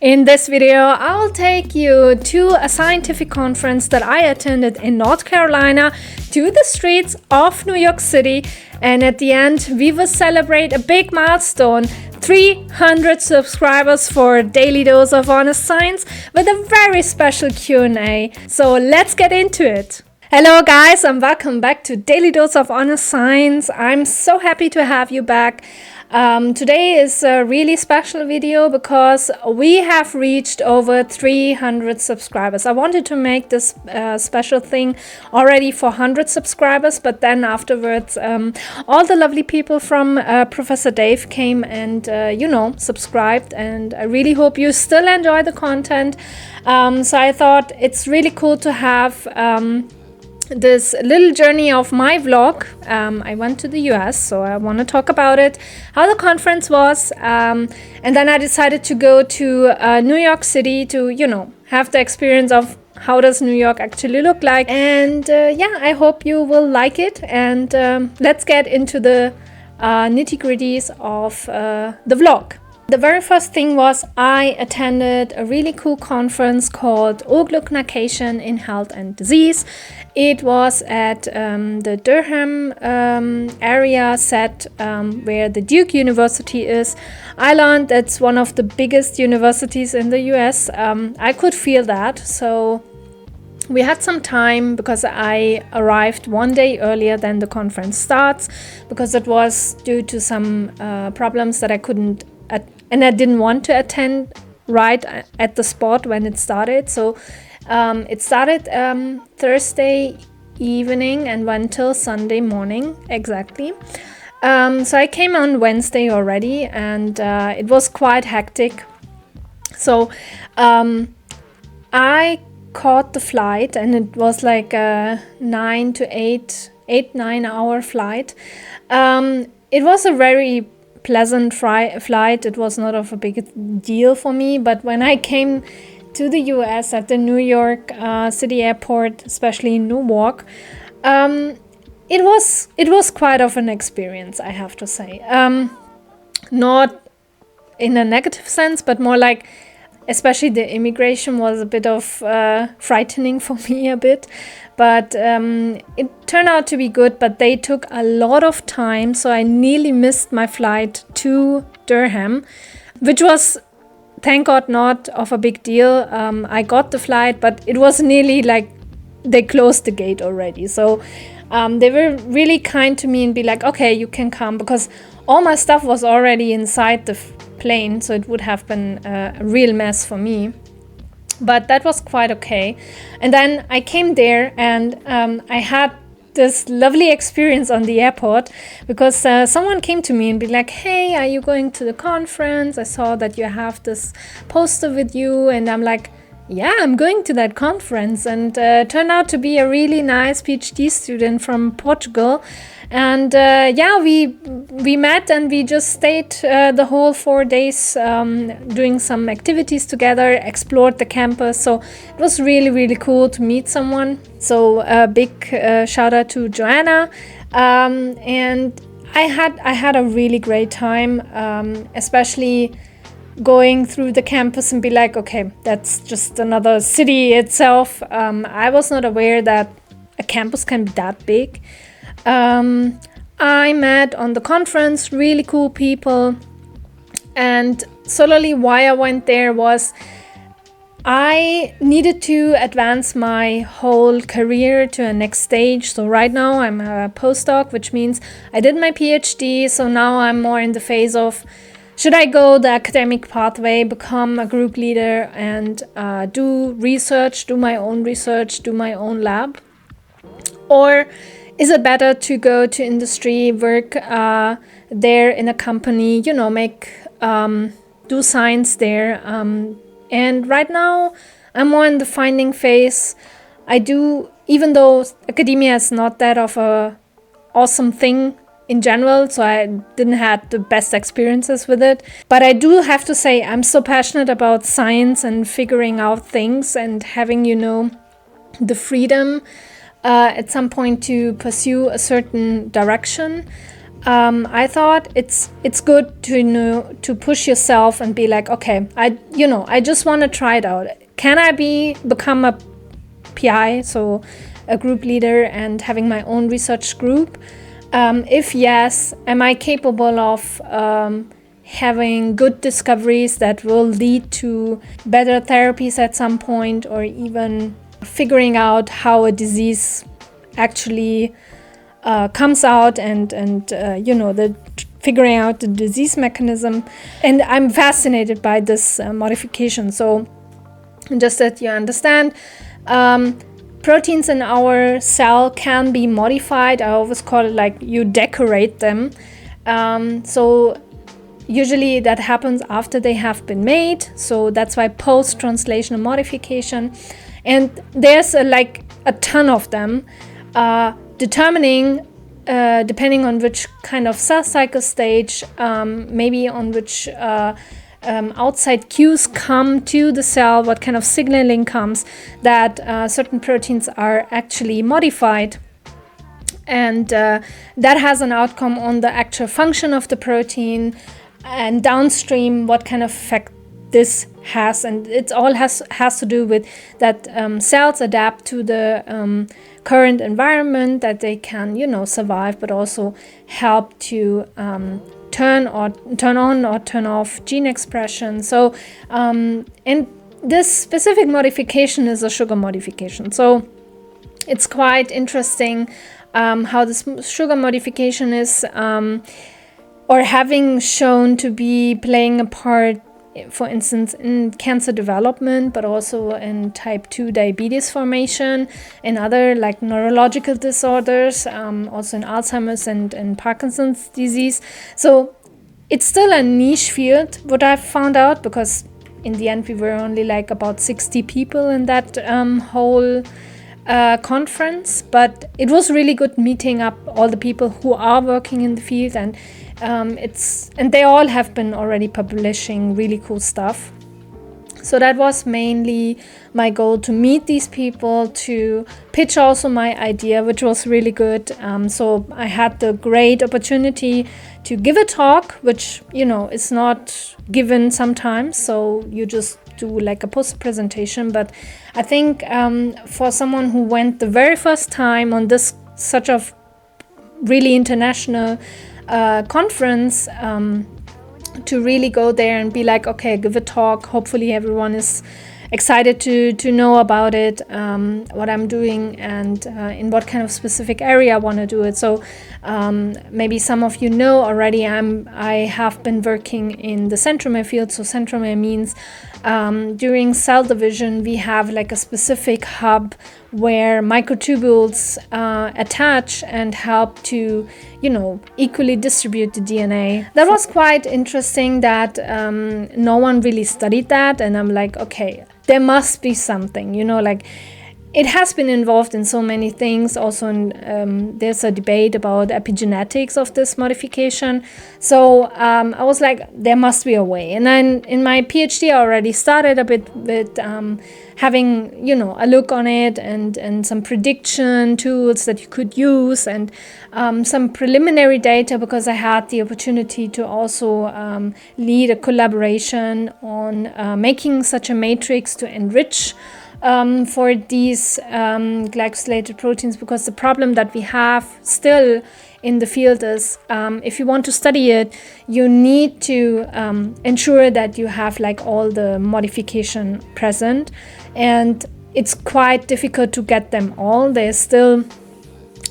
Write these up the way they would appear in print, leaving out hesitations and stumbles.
In this video, I'll take you to a scientific conference that I attended in North Carolina, to the streets of New York City, and at the end, we will celebrate a big milestone, 300 subscribers for Daily Dose of Honest Science with a very special Q&A. So let's get into it. Hello guys, and welcome back to Daily Dose of Honest Science. I'm so happy to have you back. Today is a really special video because we have reached over 300 subscribers. I wanted to make this special thing already for 100 subscribers, but then afterwards all the lovely people from Professor Dave came and subscribed, and I really hope you still enjoy the content. So I thought it's really cool to have this little journey of my vlog. I went to the US, so I want to talk about it, how the conference was, and then I decided to go to New York City to, have the experience of how does New York actually look like. And I hope you will like it, and let's get into the nitty-gritties of the vlog. The very first thing was I attended a really cool conference called O-GlcNAcylation in Health and Disease. It was at the Durham area set where the Duke University is. I learned it's one of the biggest universities in the US. I could feel that, so we had some time because I arrived one day earlier than the conference starts, because it was due to some problems that I couldn't and I didn't want to attend right at the spot when it started. So it started Thursday evening and went till Sunday morning exactly. So I came on Wednesday already, and it was quite hectic. So I caught the flight, and it was like a 9 to 9 hour flight. It was a very pleasant flight. It was not of a big deal for me, but when I came to the US at the New York City airport, especially in Newark, it was quite of an experience, I have to say. Not in a negative sense, but more like, especially the immigration was a bit of frightening for me a bit, but it turned out to be good. But they took a lot of time, so I nearly missed my flight to Durham, which was, thank God, not of a big deal. I got the flight, but it was nearly like they closed the gate already. So they were really kind to me and be like, okay, you can come, because all my stuff was already inside the plane, so it would have been a real mess for me. But that was quite okay. And then I came there, and I had this lovely experience on the airport, because someone came to me and be like, hey, are you going to the conference? I saw that you have this poster with you. And I'm like, yeah, I'm going to that conference. And turned out to be a really nice PhD student from Portugal. And we met, and we just stayed the whole 4 days doing some activities together, explored the campus. So it was really, really cool to meet someone. So a big shout out to Joanna. And I had a really great time, especially going through the campus and be like, okay, that's just another city itself. I was not aware that a campus can be that big. I met on the conference really cool people, and solely why I went there was I needed to advance my whole career to a next stage. So right now I'm a postdoc, which means I did my PhD. So now I'm more in the phase of, should I go the academic pathway, become a group leader, and do research, do my own research, do my own lab? Or is it better to go to industry, work there in a company, do science there? And right now I'm more in the finding phase. Even though academia is not that of a awesome thing in general, so I didn't have the best experiences with it. But I do have to say, I'm so passionate about science and figuring out things and having, the freedom at some point to pursue a certain direction. I thought it's good to to push yourself and be like, okay, I just want to try it out. Can I become a PI, so a group leader, and having my own research group? If yes, am I capable of having good discoveries that will lead to better therapies at some point, or even figuring out how a disease actually comes out, and the figuring out the disease mechanism. And I'm fascinated by this modification. So just that you understand, proteins in our cell can be modified. I always call it like you decorate them. So usually that happens after they have been made. So that's why post-translational modification. And there's a ton of them. Determining, depending on which kind of cell cycle stage, maybe on which outside cues come to the cell, what kind of signaling comes, that certain proteins are actually modified. And that has an outcome on the actual function of the protein, and downstream what kind of effect this has. And it all has to do with that cells adapt to the current environment, that they can survive, but also help to turn on or turn off gene expression. So and this specific modification is a sugar modification. So it's quite interesting how this sugar modification is or having shown to be playing a part, for instance, in cancer development, but also in type 2 diabetes formation, and other like neurological disorders, also in Alzheimer's and Parkinson's disease. So it's still a niche field, what I've found out, because in the end we were only like about 60 people in that whole conference. But it was really good meeting up all the people who are working in the field, and they all have been already publishing really cool stuff. So that was mainly my goal, to meet these people, to pitch also my idea, which was really good. So I had the great opportunity to give a talk, which is not given sometimes. So you just do like a poster presentation. But I think for someone who went the very first time on this such a really international conference, to really go there and be like, okay, give a talk. Hopefully everyone is excited to know about it, what I'm doing, and in what kind of specific area I want to do it. So maybe some of you know already, I have been working in the centromere field. So centromere means during cell division we have like a specific hub where microtubules attach and help to equally distribute the DNA. That was quite interesting that no one really studied that, and I'm like, okay, there must be something, like it has been involved in so many things. Also there's a debate about epigenetics of this modification. So I was like, there must be a way. And then in my PhD I already started a bit with having a look on it, and some prediction tools that you could use, and some preliminary data, because I had the opportunity to also lead a collaboration on making such a matrix to enrich for these glycosylated proteins. Because the problem that we have still in the field is, if you want to study it, you need to ensure that you have like all the modification present, and it's quite difficult to get them all. There's still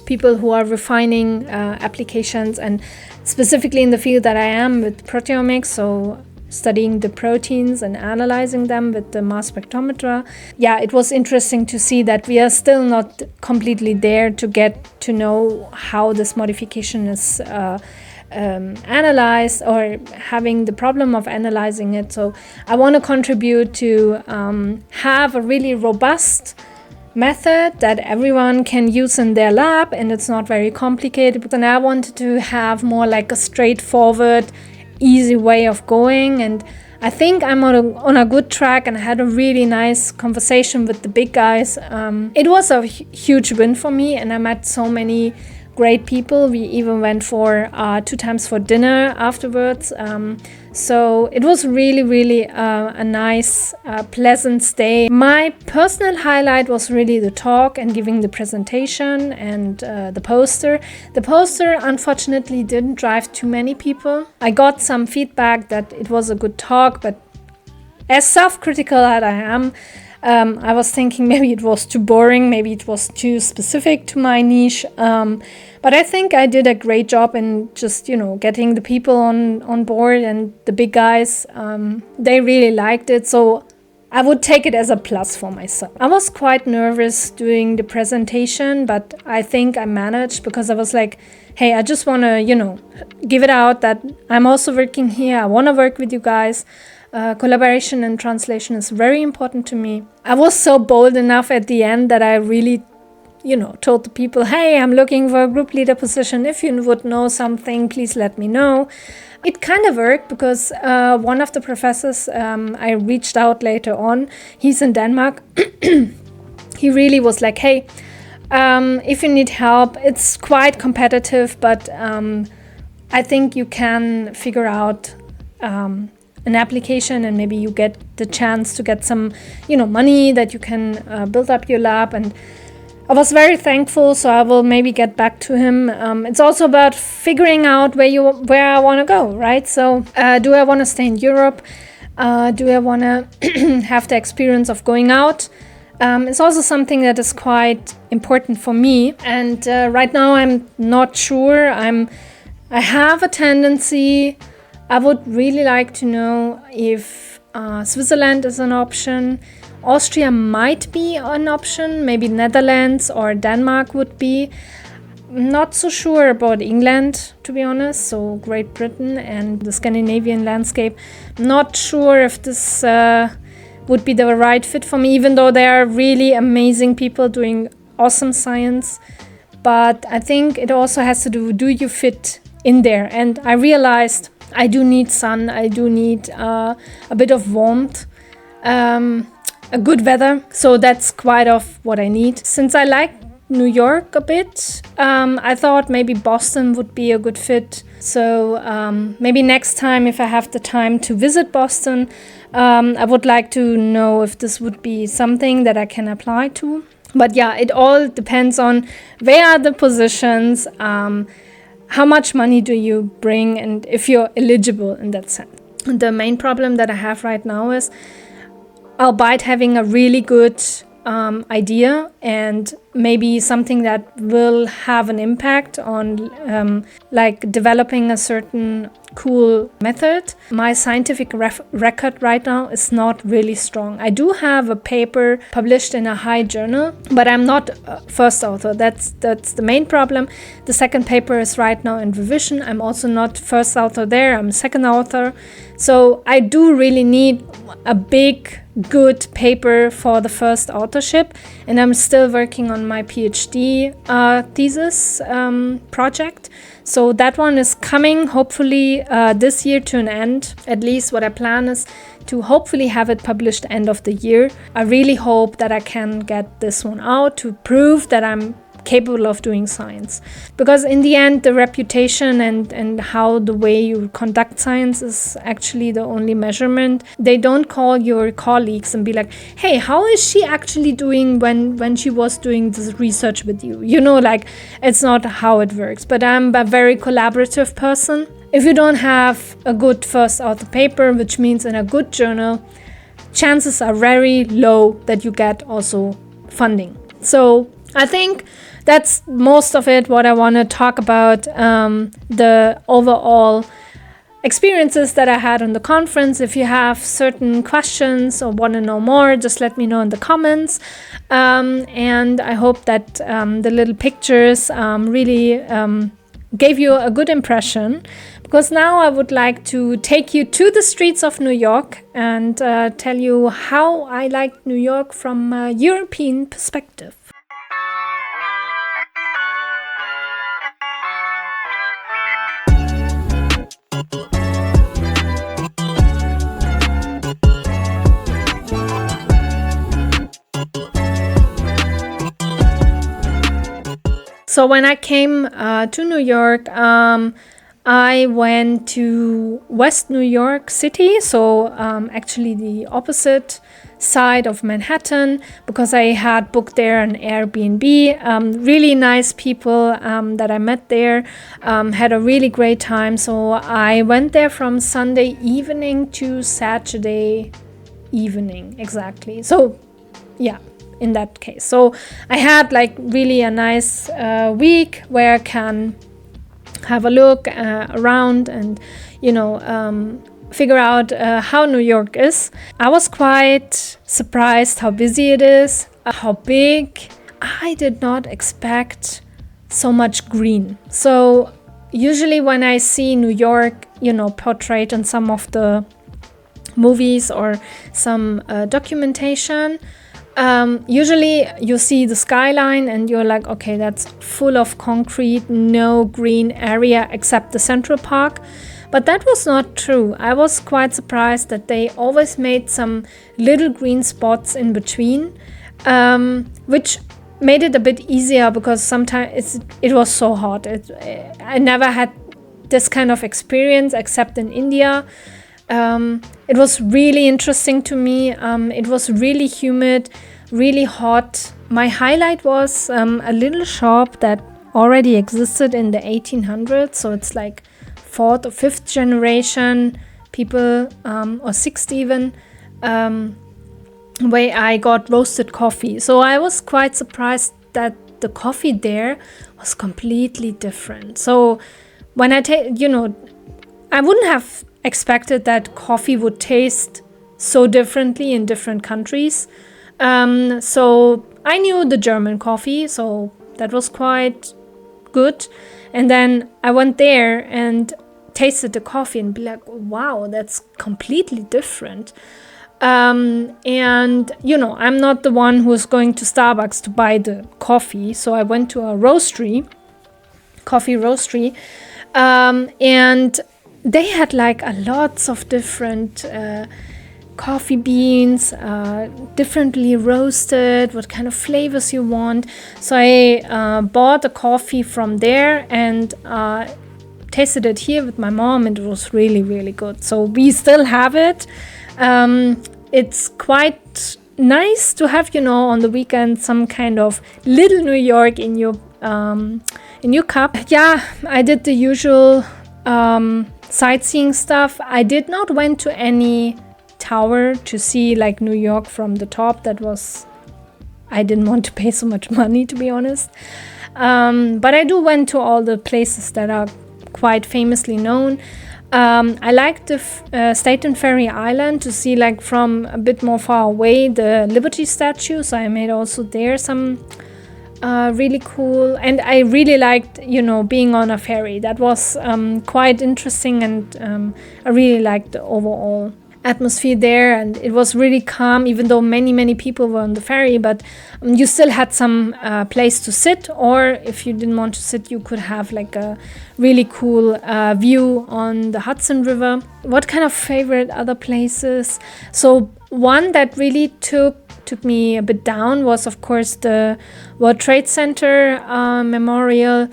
people who are refining applications, and specifically in the field that I am with proteomics, so studying the proteins and analyzing them with the mass spectrometer. Yeah, it was interesting to see that we are still not completely there to get to know how this modification is analyzed, or having the problem of analyzing it. So I want to contribute to have a really robust method that everyone can use in their lab, and it's not very complicated. But then I wanted to have more like a straightforward, easy way of going, and I think I'm on a good track, and I had a really nice conversation with the big guys. It was a huge win for me, and I met so many great people. We even went for 2 times for dinner afterwards. So it was really, really a nice, pleasant stay. My personal highlight was really the talk and giving the presentation and the poster. The poster, unfortunately, didn't drive too many people. I got some feedback that it was a good talk, but as self-critical as I am, I was thinking maybe it was too boring, maybe it was too specific to my niche. But I think I did a great job in just, getting the people on board, and the big guys, they really liked it. So I would take it as a plus for myself. I was quite nervous doing the presentation, but I think I managed, because I was like, hey, I just want to, give it out that I'm also working here. I want to work with you guys. Collaboration and translation is very important to me. I was so bold enough at the end that I really, told the people, hey, I'm looking for a group leader position. If you would know something, please let me know. It kind of worked, because one of the professors I reached out later on, he's in Denmark. He really was like, hey, if you need help, it's quite competitive, but I think you can figure out an application, and maybe you get the chance to get some, money that you can build up your lab. And I was very thankful, so I will maybe get back to him. It's also about figuring out where I want to go, right? So do I want to stay in Europe? Do I want to have the experience of going out? It's also something that is quite important for me. And right now I'm not sure. I have a tendency. I would really like to know if Switzerland is an option. Austria might be an option. Maybe Netherlands or Denmark would be. Not so sure about England, to be honest. So Great Britain and the Scandinavian landscape. Not sure if this would be the right fit for me, even though there are really amazing people doing awesome science. But I think it also has to do you fit in there? And I realized I do need sun, I do need a bit of warmth, a good weather. So that's quite of what I need. Since I like New York a bit, I thought maybe Boston would be a good fit. So maybe next time, if I have the time to visit Boston, I would like to know if this would be something that I can apply to. But yeah, it all depends on where are the positions, how much money do you bring, and if you're eligible in that sense. The main problem that I have right now is, albeit having a really good idea and maybe something that will have an impact on like developing a certain cool method, my scientific record right now is not really strong. I do have a paper published in a high journal, but I'm not first author. That's the main problem. The second paper is right now in revision. I'm also not first author there. I'm second author. So I do really need a big, good paper for the first authorship, and I'm still working on my PhD thesis project. So that one is coming hopefully this year to an end. At least what I plan is to hopefully have it published end of the year. I really hope that I can get this one out to prove that I'm capable of doing science, because in the end the reputation and how the way you conduct science is actually the only measurement. They don't call your colleagues and be like, hey, how is she actually doing when she was doing this research with you? Like, it's not how it works. But I'm a very collaborative person. If you don't have a good first author paper, which means in a good journal, chances are very low that you get also funding. So I think that's most of it, what I want to talk about, the overall experiences that I had on the conference. If you have certain questions or want to know more, just let me know in the comments. And I hope that the little pictures really gave you a good impression, because now I would like to take you to the streets of New York and tell you how I like New York from a European perspective. So when I came to New York, I went to West New York City, so actually the opposite side of Manhattan, because I had booked there an Airbnb. Really nice people that I met there, had a really great time. So I went there from Sunday evening to Saturday evening, exactly. So yeah, in that case. So I had like really a nice week where I can have a look around and, you know, figure out how New York is. I was quite surprised how busy it is, how big. I did not expect so much green. So usually when I see New York, you know, portrayed in some of the movies or some documentation, usually you see the skyline and you're like, okay, that's full of concrete, no green area except the Central Park. But that was not true. I was quite surprised that they always made some little green spots in between, which made it a bit easier because sometimes it was so hot. I never had this kind of experience except in India. It was really interesting to me. It was really humid, really hot. My highlight was a little shop that already existed in the 1800s. So it's like 4th or 5th generation people, or 6th even, where I got roasted coffee. So I was quite surprised that the coffee there was completely different. So when I I wouldn't have expected that coffee would taste so differently in different countries. So I knew the German coffee, so that was quite good. And then I went there and tasted the coffee and be like, wow, that's completely different. And, you know, I'm not the one who's going to Starbucks to buy the coffee. So I went to a coffee roastery, and they had like lots of different coffee beans, differently roasted, what kind of flavors you want. So I bought a coffee from there and tasted it here with my mom, and it was really, really good. So we still have it. It's quite nice to have, you know, on the weekend some kind of little New York in your cup. Yeah, I did the usual sightseeing stuff. I did not went to any tower to see like New York from the top. I didn't want to pay so much money, to be honest. But I went to all the places that are quite famously known. I liked the State and Ferry Island to see like from a bit more far away the Liberty statue. So I made also there some really cool, and I really liked, you know, being on a ferry. That was quite interesting, and I really liked the overall atmosphere there, and it was really calm, even though many people were on the ferry, but you still had some place to sit, or if you didn't want to sit, you could have like a really cool view on the Hudson River. What kind of favorite other places? So one that really took me a bit down was, of course, the World Trade Center memorial,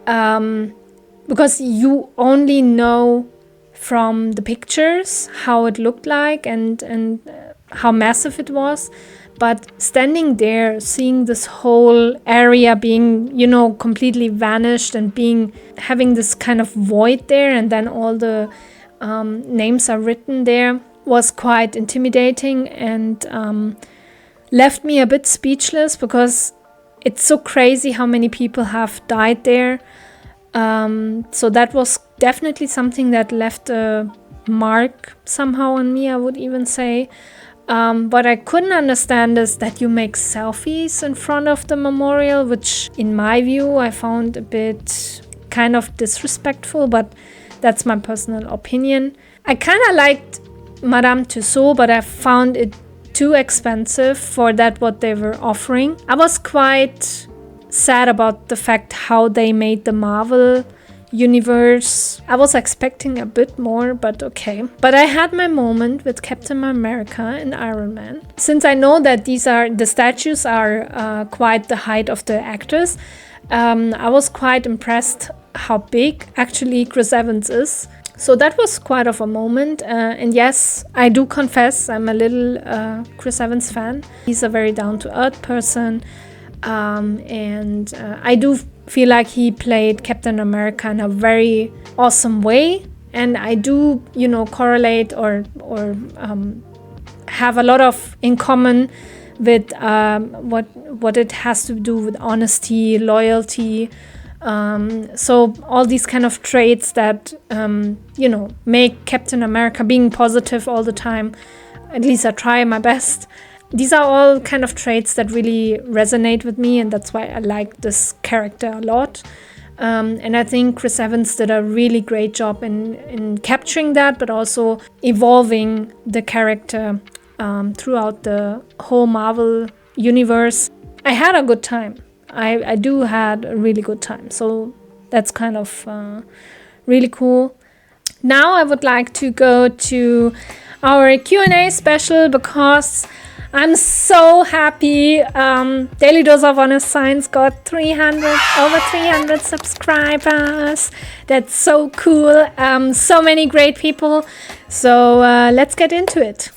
because you only know from the pictures how it looked like and how massive it was, but standing there, seeing this whole area being, you know, completely vanished and having this kind of void there, and then all the names are written there, was quite intimidating and left me a bit speechless, because it's so crazy how many people have died there. So that was definitely something that left a mark somehow on me, I would even say. What I couldn't understand is that you make selfies in front of the memorial, which in my view I found a bit kind of disrespectful, but that's my personal opinion. I kind of liked Madame Tussauds, but I found it too expensive for what they were offering. I was quite sad about the fact how they made the Marvel universe. I was expecting a bit more, but okay. But I had my moment with Captain America and Iron Man. Since I know that the statues are quite the height of the actors, I was quite impressed how big actually Chris Evans is. So that was quite of a moment. And yes, I do confess I'm a little Chris Evans fan. He's a very down-to-earth person. And I do feel like he played Captain America in a very awesome way. And I do, correlate or have a lot of in common with what it has to do with honesty, loyalty. So all these kind of traits that, make Captain America being positive all the time. At least I try my best. These are all kind of traits that really resonate with me, and that's why I like this character a lot. And I think Chris Evans did a really great job in capturing that, but also evolving the character throughout the whole Marvel universe. I had a good time. I do had a really good time. So that's kind of really cool. Now I would like to go to our Q&A special because I'm so happy. Daily Dose of Honest Science got over 300 subscribers. That's so cool. So many great people. So let's get into it.